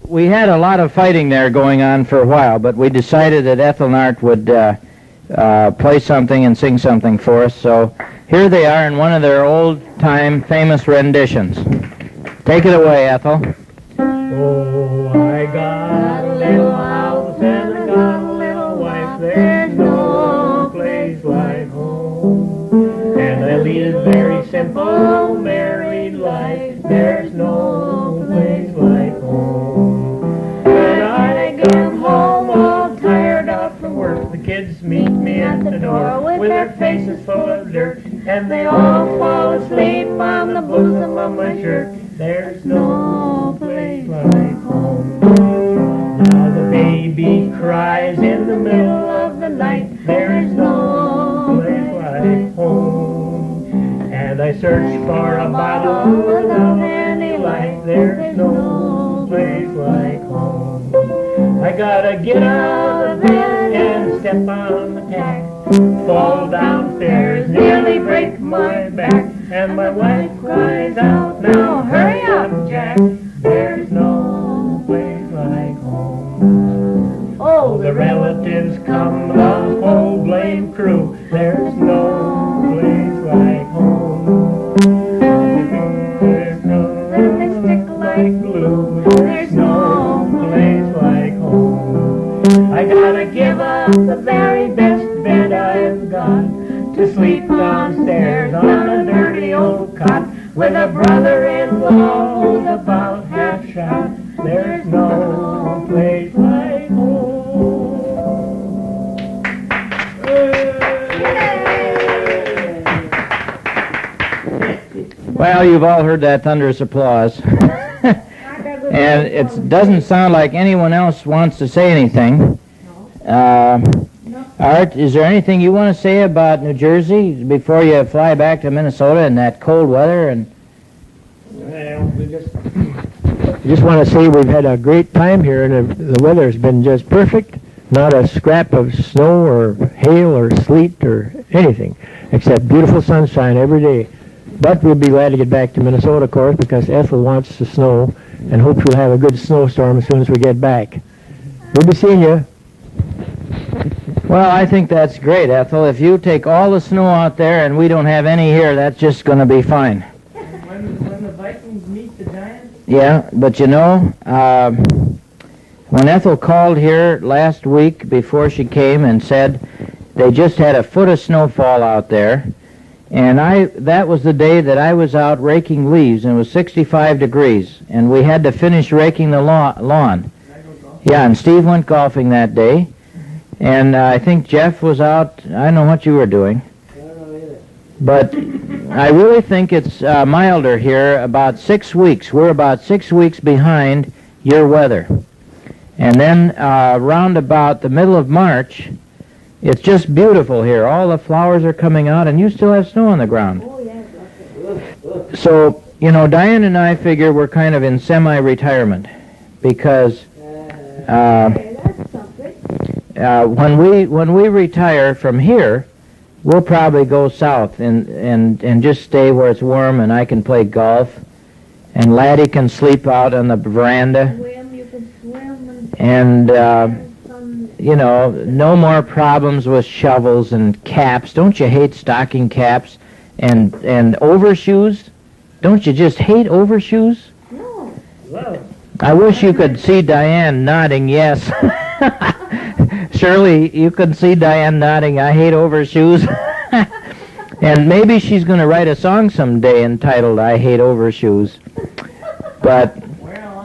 we had a lot of fighting there going on for a while, but we decided that Ethel and Art would play something and sing something for us. So here they are in one of their old-time famous renditions. Take it away, Ethel. Oh, I got a little house and I got a little wife. There's no place like home. And I lead a very simple married life. There's no place like home. When I come home all tired out from work, the kids meet me at the door with their faces full of dirt, and they all fall asleep on the bosom of my shirt. There's no place like home. Now the baby cries in the middle of the night. There's no place like home. And I search for a bottle without any light. There's no place like home. I gotta get out of bed and step on the tack, fall downstairs, nearly break my back, and my wife cries out, "Now hurry up, Jack, there's no place like home." Oh, the relatives come, the whole blame crew, there's no place like home. And they stick like glue, there's no place like home. I gotta give up the very best bed I've got, to sleep downstairs on a dirty old cot with a brother-in-law who's about half shot. There's no place like home. Well, you've all heard that thunderous applause. And it doesn't sound like anyone else wants to say anything. Art, is there anything you want to say about New Jersey before you fly back to Minnesota in that cold weather? And Well, we just want to say we've had a great time here, and the weather has been just perfect. Not a scrap of snow or hail or sleet or anything, except beautiful sunshine every day. But we'll be glad to get back to Minnesota, of course, because Ethel wants the snow and hopes we'll have a good snowstorm as soon as we get back. We'll be seeing you. well, I think that's great, Ethel. If you take all the snow out there and we don't have any here, that's just going to be fine. When the Vikings meet the Giants? Yeah, but you know, when Ethel called here last week before she came and said they just had a foot of snowfall out there, and that was the day that I was out raking leaves, and it was 65 degrees, and we had to finish raking the lawn. Yeah, and Steve went golfing that day, and I think Jeff was out. I don't know what you were doing. But I really think it's milder here, about 6 weeks. We're about 6 weeks behind your weather. And then around about the middle of March, it's just beautiful here. All the flowers are coming out, and you still have snow on the ground. Oh, yes. So, you know, Diane and I figure we're kind of in semi-retirement because Okay, that's something. when we retire from here, we'll probably go south and just stay where it's warm, and I can play golf, and Laddie can sleep out on the veranda, Swim, you can swim and some, you know, no more problems with shovels and caps. Don't you hate stocking caps and overshoes? Don't you just hate overshoes? no. Well, I wish you could see Diane nodding yes. Surely you could see Diane nodding, I hate overshoes. And maybe she's going to write a song someday entitled I Hate Overshoes. But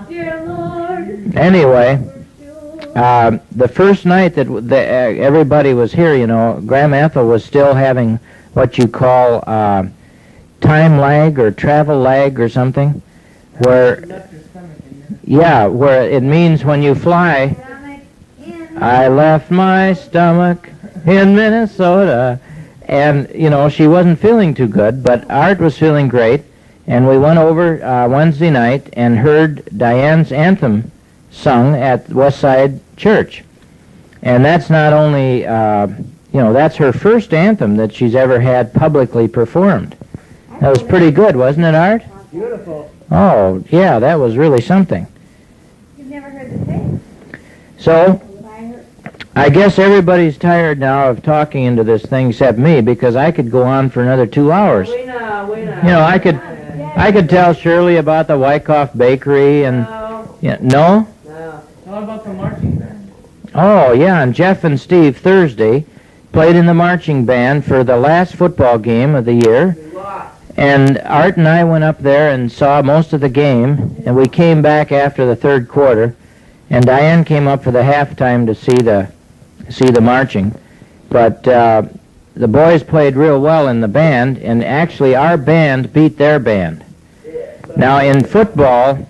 Dear Lord, anyway, the first night that everybody was here, you know, Grandma Ethel was still having what you call time lag or travel lag or something, where it means when you fly, I left my stomach in Minnesota, and you know, she wasn't feeling too good, but Art was feeling great, and we went over Wednesday night and heard Diane's anthem sung at Westside Church. And that's not only, that's her first anthem that she's ever had publicly performed. That was pretty good, wasn't it, Art? beautiful. Oh, yeah, that was really something. you've never heard the tape. So, But I heard, I guess everybody's tired now of talking into this thing except me, because I could go on for another 2 hours. Wait now, wait now. You know, I could tell Shirley about the Wyckoff Bakery and... No, Yeah, no? no. How about the marching band? Oh, yeah, and Jeff and Steve Thursday played in the marching band for the last football game of the year. We lost. And Art and I went up there and saw most of the game, and we came back after the third quarter, and Diane came up for the halftime to see the marching. But the boys played real well in the band, and actually our band beat their band. Now, in football,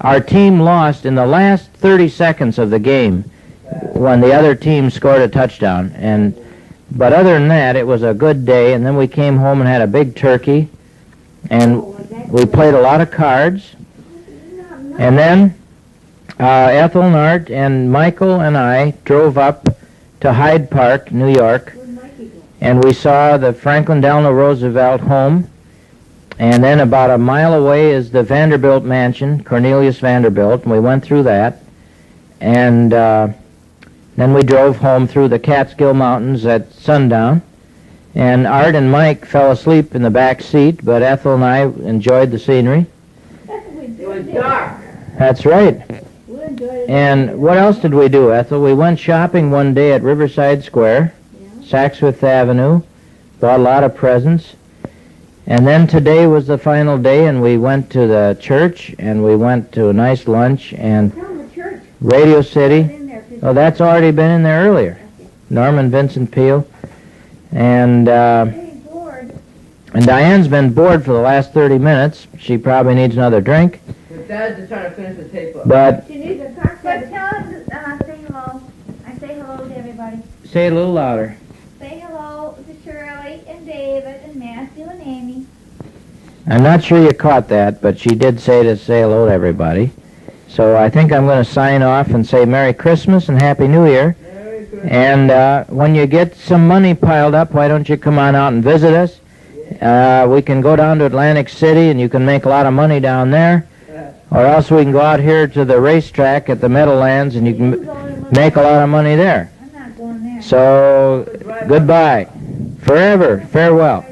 our team lost in the last 30 seconds of the game when the other team scored a touchdown. But other than that, it was a good day, and then we came home and had a big turkey, and we played a lot of cards. And then Ethel and Art and Michael and I drove up to Hyde Park, New York, where'd Mikey go? and we saw the Franklin Delano Roosevelt home. And then about a mile away is the Vanderbilt mansion, Cornelius Vanderbilt, and we went through that. And then we drove home through the Catskill Mountains at sundown. And Art and Mike fell asleep in the back seat, but Ethel and I enjoyed the scenery. It was dark. That's right. We enjoyed it. And what else did we do, Ethel? We went shopping one day at Riverside Square, Saks Avenue, bought a lot of presents. And then today was the final day, and we went to the church, and we went to a nice lunch, and Tell them the church. Radio Get City. in there, 'cause Oh, that's already been in there earlier. Norman Vincent Peale. And they bored. Diane's been bored for the last 30 minutes. She probably needs another drink. But Dad's just trying to finish the tape up. But She needs a cocktail. But tell us, say hello. I say hello to everybody. say it a little louder. Say hello to Shirley and David and Matthew and Amy. I'm not sure you caught that, but she did say hello to everybody. So I think I'm going to sign off and say Merry Christmas and Happy New Year. Very good. And when you get some money piled up, why don't you come on out and visit us? We can go down to Atlantic City, and you can make a lot of money down there. Or else we can go out here to the racetrack at the Meadowlands, and you can make a lot of money there. I'm not going there. So, goodbye. Forever. Farewell.